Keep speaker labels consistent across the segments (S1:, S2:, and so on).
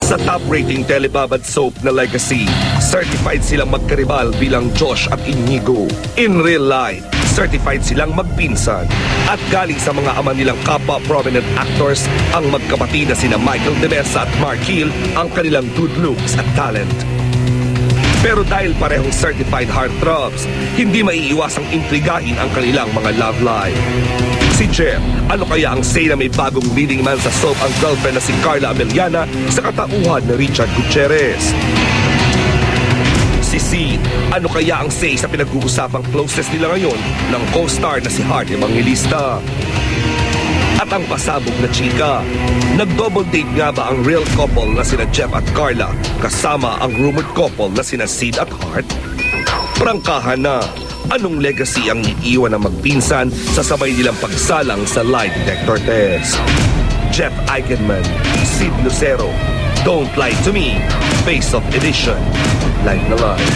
S1: Sa top-rating telebabad soap na Legacy, certified silang magkaribal bilang Josh at Inigo. In real life, certified silang magpinsan. At galing sa mga ama nilang kapwa prominent actors, ang magkapatid na sina Michael De Mesa at Mark Hill ang kanilang good looks at talent. Pero dahil parehong certified heartthrobs, hindi maiiwasang intrigahin ang kanilang mga love life. Si Jeff, ano kaya ang say na may bagong leading man sa soap ang girlfriend na si Carla Abellana sa katauhan na Richard Gutierrez? Si Sid, ano kaya ang say sa pinag-uusapang closeness nila ngayon ng co-star na si Heart Evangelista? At ang pasabog na chika, nag-double date nga ba ang real couple na sina Jeff at Carla kasama ang rumored couple na sina Sid at Heart? Prangkahan na. Anong legacy ang iiwan ng magpinsan sa sabay nilang pagsalang sa lie detector test? Jeff Eigenman, Sid Lucero, Don't Lie to Me, Face Off Edition, live na live.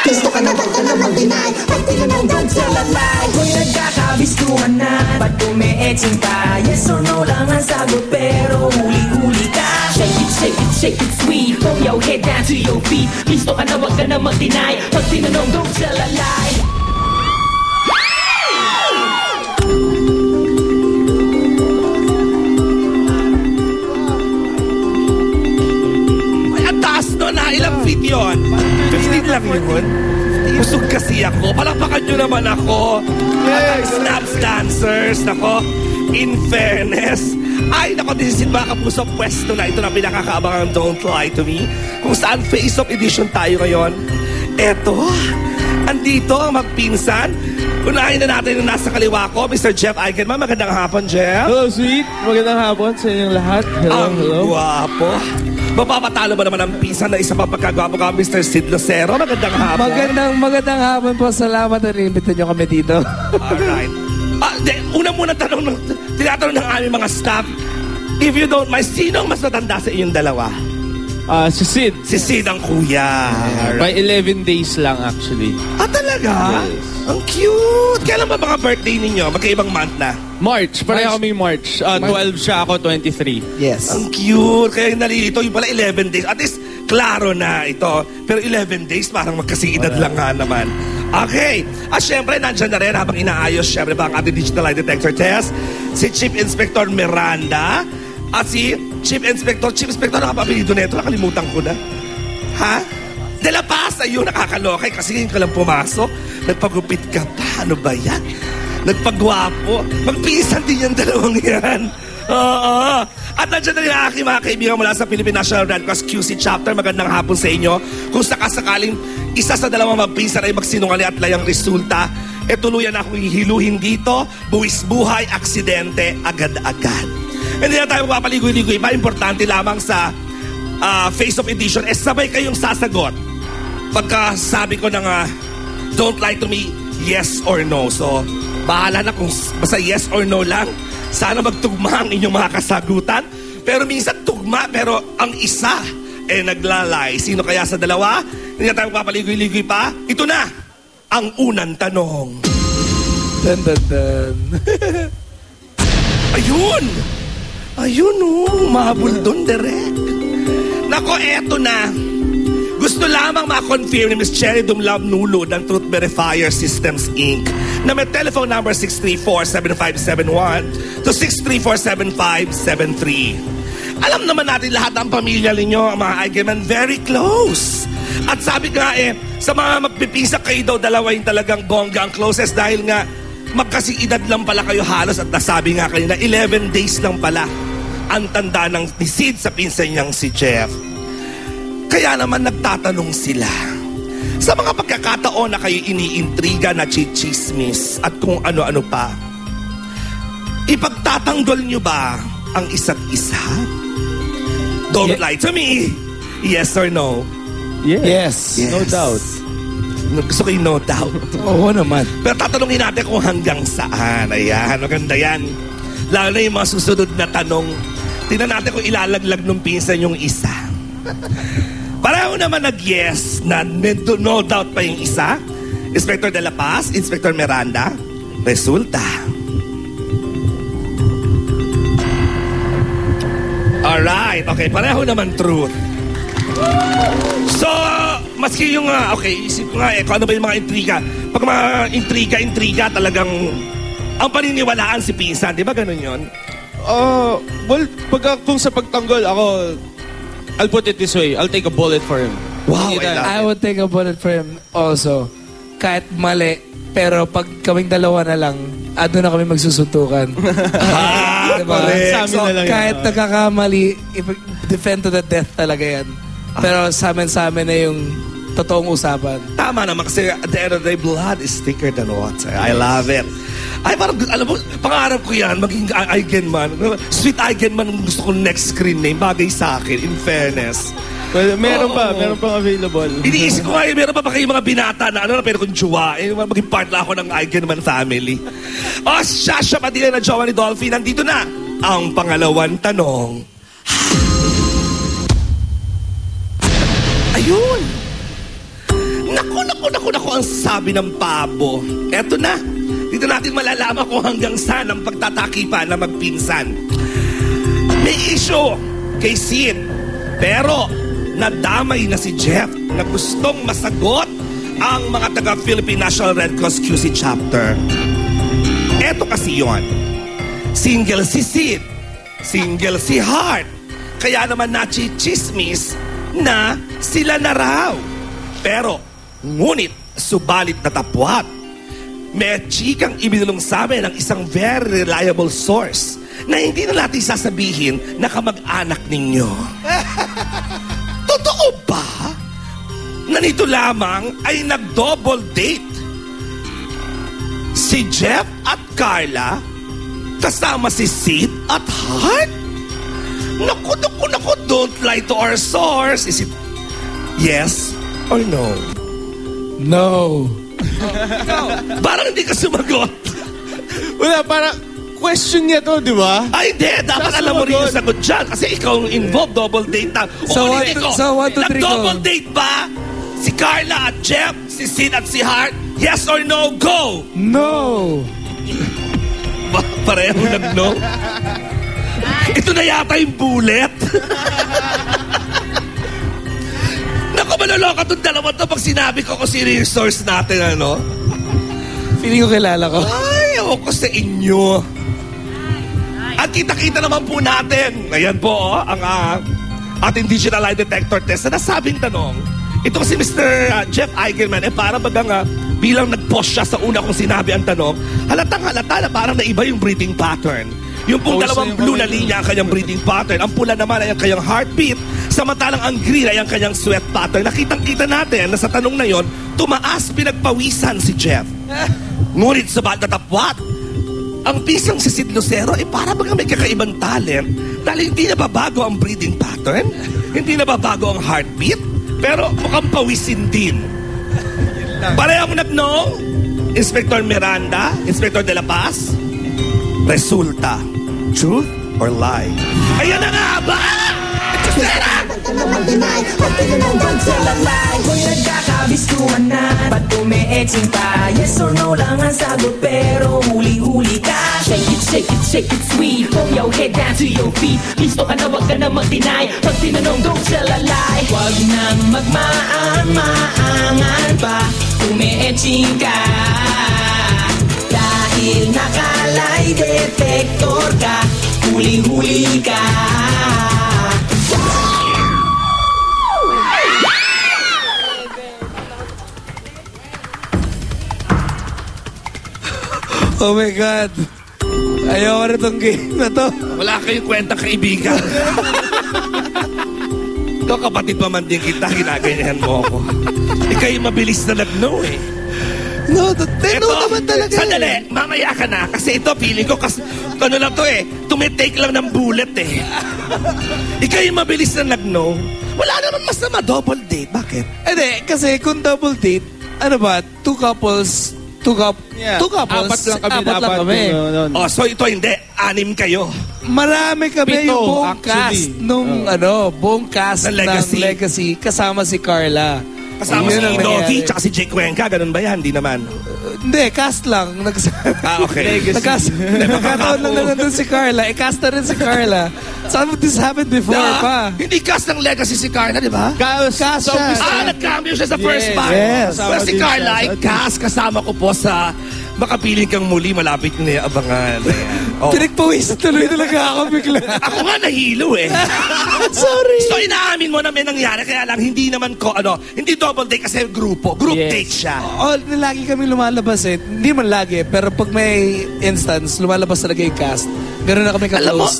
S2: Gusto ka na mag-deny, pag tinanong don't tell a lie.
S3: Kung nagkakabistuhan na, ba't umi-etching ka? Yes or no lang ang sagot, pero huli-huli ka. Shake it sweet, throw your head down to your feet. Gusto ka na, wag ka na mag-deny, pag tinanong don't tell a lie.
S1: Ay, ang taas nun ha, ilang feet yun? 15 lang yun. Busog kasi ako. Palakpakan nyo naman ako. At ang snaps dancers, nako, in fairness, ay, nako, this is mga kapuso, pwesto na ito na pinakakaabangan Don't Lie to Me. Kung saan face-off edition tayo ngayon. Eto, andito ang magpinsan. Unahin na natin yung nasa kaliwa ko, Mr. Jeff Eigenman. Magandang hapon, Jeff.
S4: Hello, sweet. Magandang hapon sa inyong lahat. Hello, hello.
S1: Guwapo. Mapapatalo ba naman ang pinsan na isa pa pagkagwapo ka, Mr. Sid Lucero? Magandang hapon.
S4: Magandang hapon po. Salamat na rin-invite nyo kami dito.
S1: Alright. Una muna tinatanong ng aming mga staff, if you don't mind, sino ang mas matanda sa inyong dalawa?
S4: Si Sid.
S1: Si Sid ang kuya.
S4: By 11 days lang actually.
S1: Talaga?
S4: Yes.
S1: Ang cute. Kailan ba mga birthday ninyo? Magkaibang month na?
S4: March. Pareho kaming March. 12 siya ako, 23.
S5: Yes.
S1: Ang cute. Kaya nalilito yung pala 11 days. At least, klaro na ito. Pero 11 days, parang magkasing edad lang nga naman. Okay. At syempre, nandyan na rin habang inaayos, syempre ba ang ating digital lie detector test, si Chief Inspector Miranda at si Chief Inspector nakapapilido na ito, nakalimutan ko na. Ha? De La Paz, ayun, nakakalokay kasi ngayon ka lang pumasok. Nagpagupit ka pa, ano ba yan? Nagpagwapo. Magpinsan din yung dalawang yan. Oo. At nandiyan na rin ang aking mga kaibigan mula sa Philippine National Red Cross QC Chapter. Magandang hapon sa inyo. Kung sakasakaling isa sa dalawang magpinsan ay magsinungaling at layang resulta, tuluyan akong hihiluhin dito, buwis buhay, aksidente, agad-agad. Hindi na tayo magpapaligoy-ligoy pa. Importante lamang sa face-off edition, sabay kayong sasagot. Pagka sabi ko ng don't lie to me, yes or no. So, bahala na kung basta yes or no lang. Sana magtugma ang inyong mga kasagutan. Pero minsan tugma, pero ang isa naglalay. Sino kaya sa dalawa? Hindi na tayo magpapaligoy-ligoy pa. Ito na, ang unang tanong.
S4: Dun, dun, dun.
S1: Ayun! Ayun mahabol doon direct. Nako, eto na. Gusto lamang ma-confirm ni Ms. Cherry Dumlab Nulo ng Truth Verifier Systems Inc. na may telephone number 634-7571 to 634-7573. Alam naman natin lahat ang pamilya ninyo, mga Eigenman, very close. At sabi nga sa mga magpipisa kayo daw, dalawa yung talagang bongga ang closest dahil nga magkasing edad lang pala kayo halos at nasabi nga kanina, 11 days lang pala ang tanda ng ni Sid sa pinsan niyang si Jeff. Kaya naman nagtatanong sila, sa mga pagkakataon na kayo iniintriga na chichismis at kung ano-ano pa, ipagtatanggol niyo ba ang isa't isa? Don't lie to me. Yes or no?
S4: Yes. No doubt.
S1: Gusto ko yung no doubt.
S5: Oo naman.
S1: Pero tatanungin natin kung hanggang saan. Ayan, maganda yan. Lalo na yung mga susunod na tanong. Tingnan natin kung ilalaglag ng pinsan yung isa. Pareho naman nag-yes na no doubt pa yung isa. Inspector De La Paz, Inspector Miranda. Resulta. Alright, okay. Pareho naman truth. So, maski yung, okay, isip ko nga kung ano ba yung mga intriga. Pag mga intriga, talagang ang paniniwalaan si pinsan. Di ba ganun yun?
S4: Well, kung sa pagtanggol, ako, I'll put it this way. I'll take a bullet for him.
S1: Wow, I love
S5: I
S1: it.
S5: would take a bullet for him also. Kahit mali, pero pag kaming dalawa na lang, doon na kami magsusuntukan. Diba?
S1: correct.
S4: Sa amin
S5: So,
S4: na lang yan.
S5: kahit nagkakamali, defend to the death talaga yan. Pero sa amin na yung totoong usapan.
S1: Tama naman kasi at the end of the day, blood is thicker than water. I love it. Ay, parang, alam mo, pangarap ko yan, maging Eigenman. Sweet Eigenman ang gusto kong next screen name. Bagay sa akin, in fairness.
S4: Well, meron pang available.
S1: Iniisip ko nga, meron pa ba kayong mga binata na ano na pwede kong jowa? Maging part lang ako ng Eigenman family. Shasha Padilla na jowa ni Dolphy. Nandito na ang pangalawang tanong. Ayun! Naku, ang sabi ng pabo. Eto na. Dito natin malalaman kung hanggang saan ang pagtatakipan na magpinsan. May issue kay Sid. Pero, nadamay na si Jeff na gustong masagot ang mga taga-Philippine National Red Cross QC Chapter. Eto kasi yon. Single si Sid. Single si Heart. Kaya naman nachichismis na sila na raw. Pero, ngunit, subalit natapwat. May chikang ibinulong sa amin ng isang very reliable source na hindi na natin sasabihin na kamag-anak ninyo. Totoo ba na nito lamang ay nag-double date si Jeff at Carla kasama si Sid at Heart? Naku, don't lie to our source. Is it yes or no?
S5: No.
S1: Parang hindi ka sumagot.
S4: Wala, parang question niya to, di ba?
S1: Ay, hindi. Dapat alam mo rin yung sagot dyan. Kasi ikaw involved, double date na.
S5: So,
S1: Ulitin ko.
S5: 1, 2, 3 go.
S1: Nag-double date ba si Carla at Jeff, si Sid at si Heart? Yes or no? Go!
S5: No.
S1: Pareho nag-no? Ito na yata yung bullet. Naku, maloloka itong dalawa to pag sinabi ko kung sino yung source natin, ano?
S5: Feeling ko kilala ko.
S1: Ay, ako sa inyo. At kita-kita naman po natin. Ayan po, ang ating digital lie detector test na nasabing tanong. Ito si Mr. Jeff Eigenman, para bagang bilang nag-post siya sa una kong sinabi ang tanong, halatang-halata na parang naiba yung breathing pattern. Yung pong dalawang blue na linya ang kanyang breathing pattern. Ang pula naman ay ang kanyang heartbeat. Samantalang ang green ay ang kanyang sweat pattern. Nakitang-kita natin na sa tanong na yon, tumaas pinagpawisan si Jeff. Ngunit sa natapwat, ang pisang si Sid Lucero ay para bagang may kakaibang talent dahil hindi na babago ang breathing pattern, hindi na babago ang heartbeat, pero mukhang pawisin din. Parehong nag-no, Inspector Miranda, Inspector De La Paz, resulta, truth or lie? Ayan na nga ba?
S2: Huwag ka naman deny, huwag ka naman don't tell a lie.
S3: Kung nagkakabistuhan na, ba't ume-etching pa? Yes or no lang ang sagot, pero huli-huli ka. Shake it sweet. From your head down to your feet. Listo ka na, wag ka na mag-deny. Pag tinanong, don't tell a lie. Wag nang magmaang-maangan pa. Ume-etching ka. Dahil naka-lie detector ka, huli-huli ka.
S5: Oh my God. Ayaw na itong game na to.
S1: Wala kayong kwentang kaibigan. Ikaw kapatid pa man din kita, ginaganyan mo ako. Ikaw yung mabilis na nag-no eh.
S5: No, naman talaga.
S1: Sandali, mamaya ka na. Kasi ito, feeling ko, ano lang to eh, tumitake lang ng bullet eh. Ikaw yung mabilis na nag-no. Wala naman mas na double date. Bakit?
S5: Hindi, kasi kung double date, ano ba, two couples, apat lang kami.
S1: Oh, so ito hindi, 6 kayo.
S5: Marami kami
S4: 7,
S5: yung buong
S4: actually.
S5: cast nung buong cast
S1: Ng
S5: ng
S1: Legacy.
S5: Legacy kasama si Carla.
S1: Kasama si
S5: Yun ang
S1: Doggy,
S5: nangyari.
S1: tsaka si Jake Cuenca, ganun ba yan? Hindi naman.
S5: Hindi, cast lang.
S1: Okay.
S5: Nagkataon lang na nandun si Carla. Cast na rin si Carla. Some of this happened before pa.
S1: Hindi cast ng legacy si Carla, di ba?
S5: Cast siya.
S1: Nag-cambio siya sa first part.
S5: Yes.
S1: Pero si Carla ay cast kasama ko po sa Makapiling Kang Muli, malapit niya abangan. Ayan. Oh.
S5: Pinagpawisan tuloy talaga ako bigla.
S1: Ako nga nahilo eh.
S5: Sorry.
S1: So inaamin mo na may nangyari, kaya lang hindi naman ko, hindi double date kasi grupo. Group date siya.
S5: Lagi kami lumalabas eh. Hindi man lagi, pero pag may instance, lumalabas talaga yung cast. Ganun na kami
S1: Alam mo,
S5: ka-close.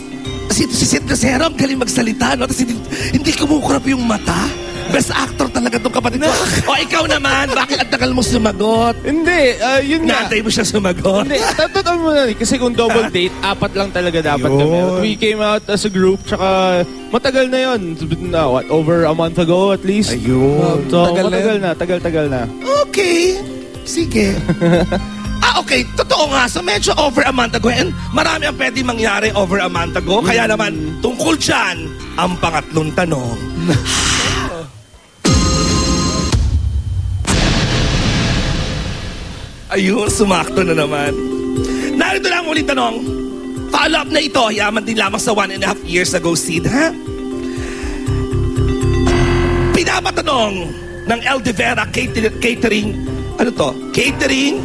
S1: si Sid Lucero, ang galing magsalita, no? Tapos hindi kumukurap yung mata. Best actor talaga itong kapatid ko. O ikaw naman, bakit ang tagal mo sumagot?
S4: Hindi, yun nga.
S1: Natay mo siya sumagot.
S4: Hindi, totoo mo na. Kasi kung double date, 4 lang talaga dapat kami. We came out as a group, tsaka matagal na yun. Over a month ago at least.
S1: Ayun.
S4: So,
S5: Tagal na
S4: matagal
S5: yun.
S4: na, tagal na.
S1: Okay. Sige. Okay. Totoo nga. So, medyo over a month ago. And marami ang pwede mangyari over a month ago. Kaya naman, tungkol dyan, ang pangatlong tanong. Ayun, sumakto na naman. Narito lang ulit tanong. Follow-up na ito. Yaman din lamang sa 1.5 years ago, Sid, ha? Pinapatanong ng El De Vera Catering, Catering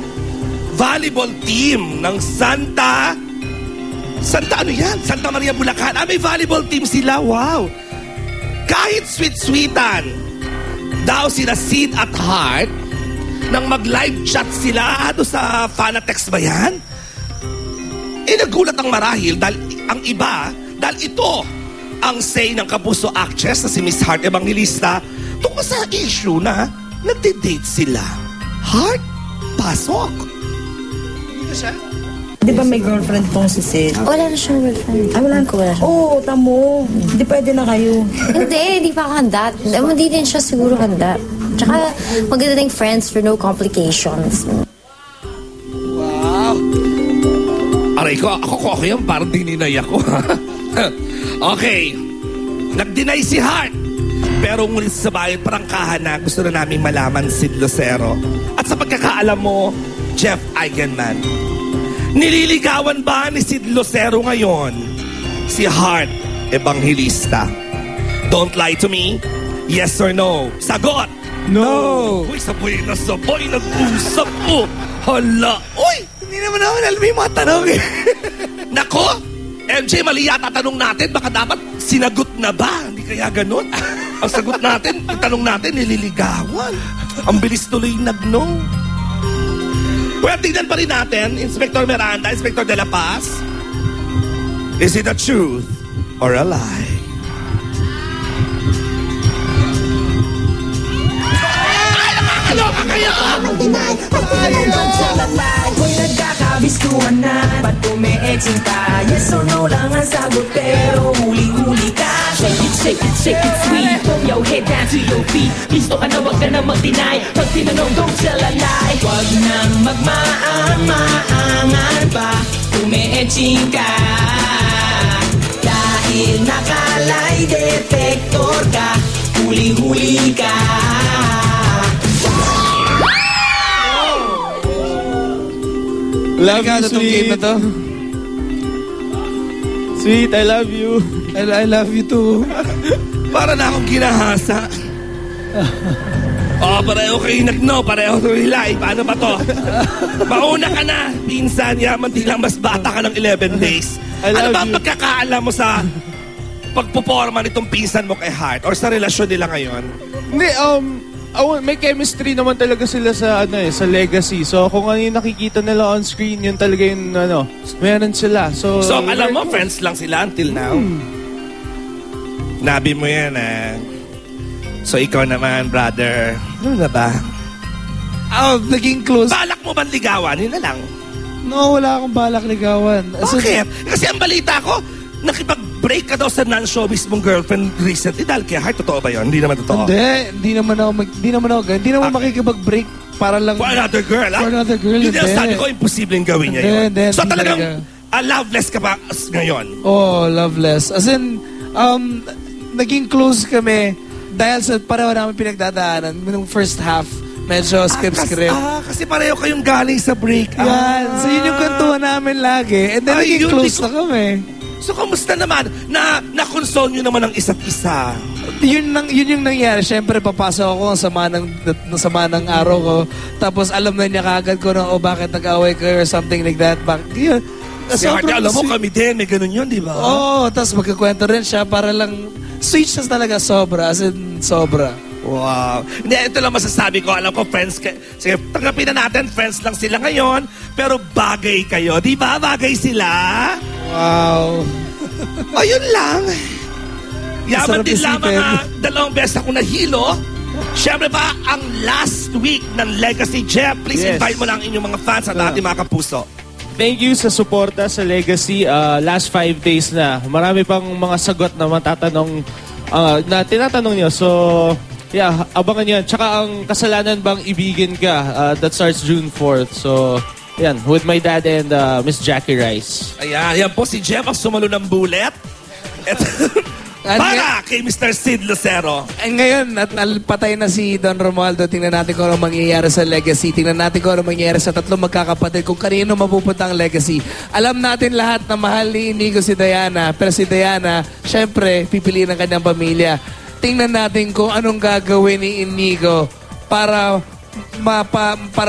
S1: volleyball team ng Santa ano yan? Santa Maria, Bulacan. May volleyball team sila. Wow. Kahit sweet-sweetan daw sila Sid at Heart nang mag-live chat sila sa Fanatex ba yan? Nagulat ang marahil dahil ang iba, dahil ito ang say ng kapuso actress na si Miss Heart Evangelista tungkol sa issue na nagde-date sila. Heart, pasok. Dito siya.
S6: Di ba may girlfriend tong si Sid?
S7: Wala na siyang girlfriend.
S6: Wala
S7: ko. Wala siya.
S6: Oo, tamo. Hindi pwede na kayo.
S7: Hindi pa ako handa. Hindi din siya siguro handa. Tsaka maganda ding friends for no complications.
S1: Aray ko, ako yan, parang dininay ako. Okay. Nag-deny si Heart. Pero ngunit sa bayan, prangkahan na gusto na namin malaman Sid Lucero. At sa pagkakaalam mo, Jeff Eigenman, nililigawan ba ni Sid Lucero ngayon si Heart Evangelista? Don't lie to me. Yes or no? Sagot!
S5: No!
S1: Uy, sabay nag-usap po. Hala! Uy!
S5: Hindi naman ako alam yung mga tanong eh.
S1: Nako! MJ, mali yata tanong natin. Baka dapat sinagot na ba? Hindi kaya ganun. Ang sagot natin, yung tanong natin, nililigawan. Ang bilis tuloy nag-no. Well, tignan pa rin natin, Inspector Miranda, Inspector De La Paz. Is it a truth or a lie? Nakakaloka kayo!
S3: Ako'y nagkakabistuhan na ba't umeetsing ka? Yes or no lang ang sagot pero huli-huli ka. Shake it sweet. From your head down to your feet. Listo ka na, wag ka na mag-deny. Pag tinanong, don't tell a lie. Wag nang magmaang-maangan pa. Umeetsing ka dahil nakalay detector ka. Huli-huli ka.
S4: Love you,
S5: Itong game na
S4: sweet.
S5: to.
S4: Sweet, I love you.
S5: I love you too.
S1: Para na akong ginahasa. Pareho kayo nag-no, pareho relay. Paano ba to? Mauna ka na, pinsan. Yaman lang mas bata ka ng 11 days.
S4: I
S1: Ano
S4: love
S1: ba ang
S4: you.
S1: pagkakaalam mo sa pagpuporma nitong pinsan mo kay Heart? Or sa relasyon nila ngayon?
S4: Hindi, may chemistry naman talaga sila sa sa legacy. So kung ano yung nakikita nila on screen, yun talaga yung meron sila. So
S1: Alam mo, friends lang sila until now. Nabi mo yan, So ikaw naman, brother. Ano na ba?
S5: Naging close.
S1: Balak mo bang ligawan? Yun na lang.
S5: No, wala akong balak ligawan.
S1: Bakit? Kasi ang balita ko, nakipag-break ka daw sa non-showbiz mong girlfriend recently dahil kay Heart. Totoo ba yun? Hindi naman totoo.
S5: Hindi naman makikipag-break para lang
S1: For another girl,
S5: For another girl,
S1: Hindi
S5: hindi.
S1: sabi ko, imposibleng gawin niya yun.
S5: Hindi,
S1: So
S5: hindi
S1: talagang
S5: talaga.
S1: loveless ka pa ngayon?
S5: Oh, loveless. As in, naging close kami dahil sa pareho namin pinagdadaanan, nung first half, medyo script-script.
S1: Kasi pareho kayong galing sa break.
S5: Yan. So yun yung kwentuhan namin lagi. And then naging close na kami.
S1: So, kamusta naman? Na-console nyo naman ang isa't isa.
S5: Yun yung nangyari. Siyempre, papasok ako ang sama ng araw ko. Tapos alam na niya kagad ko na, bakit nag-away kayo or something like that. Yun.
S1: Si Hardy, alam mo, kami din, may ganun yun, di ba?
S5: Oo, tapos magkakwento rin siya para lang, sweet siya talaga sobra, as in sobra.
S1: Wow. Hindi, ito lang masasabi ko. Alam ko, friends, sige, tanggapin na natin, friends lang sila ngayon, pero bagay kayo. Di ba? Bagay sila?
S5: Wow.
S1: Ayun lang. Yaman din lamang
S5: isipin.
S1: 2 beses ako nahilo. Siyempre ba, ang last week ng Legacy, Jeff, please invite mo lang inyong mga fans at ating mga kapuso.
S4: Thank you sa suporta sa Legacy. Last 5 days na. Marami pang mga sagot na matatanong, na tinatanong nyo. So, yeah, abangan yan. Tsaka ang Kasalanan Bang Ibigin Ka, that starts June 4th. So, yan, with my dad and Miss Jackie Rice.
S1: Ayan, yan po si Jeff ang sumalo ng bullet. Para kay Mr. Sid Lucero.
S5: Ngayon, at patay na si Don Romualdo. Tingnan natin kung ano mangyayari sa Legacy. Tingnan natin kung ano mangyayari sa tatlong magkakapatid. Kung kanino mapupunta ang Legacy. Alam natin lahat na mahal ni Inigo si Diana. Pero si Diana, syempre, pipiliin ang kanyang pamilya. Tingnan natin kung anong gagawin ni Inigo para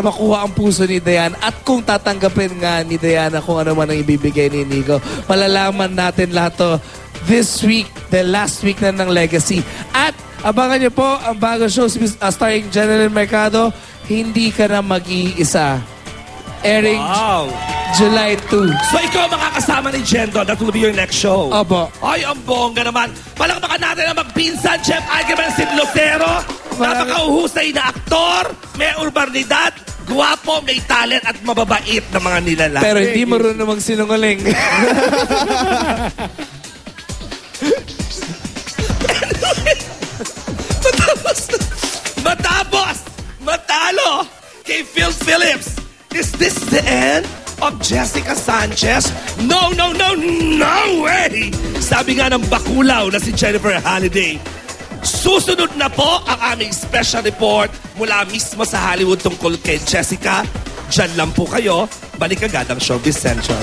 S5: makuha ang puso ni Diana at kung tatanggapin nga ni Diana kung ano man ang ibibigay ni Inigo. Malalaman natin lahat to this week, the last week na ng Legacy. At abangan niyo po ang bagong show starring General Mercado, Hindi Ka Na Mag-iisa. Airing July 2.
S1: So ikaw makakasama ni Jendo. That will be your next show.
S5: Opo.
S1: Ay, ang bongga naman. Palakpakan natin ang magpinsan, Chef Algeman Sid Lucero. Napakauhusay na aktor, may urbanidad, guwapo, may talent at mababait na mga nilalang.
S5: Pero hindi marunong magsinungaling. Matalo kay Phil Phillips. Is this the end of Jessica Sanchez? No way! Sabi nga ng bakulaw na si Jennifer Halliday. Susunod na po ang aming special report mula mismo sa Hollywood tungkol kay Jessica. Diyan lang po kayo. Balik agad ang Showbiz Central.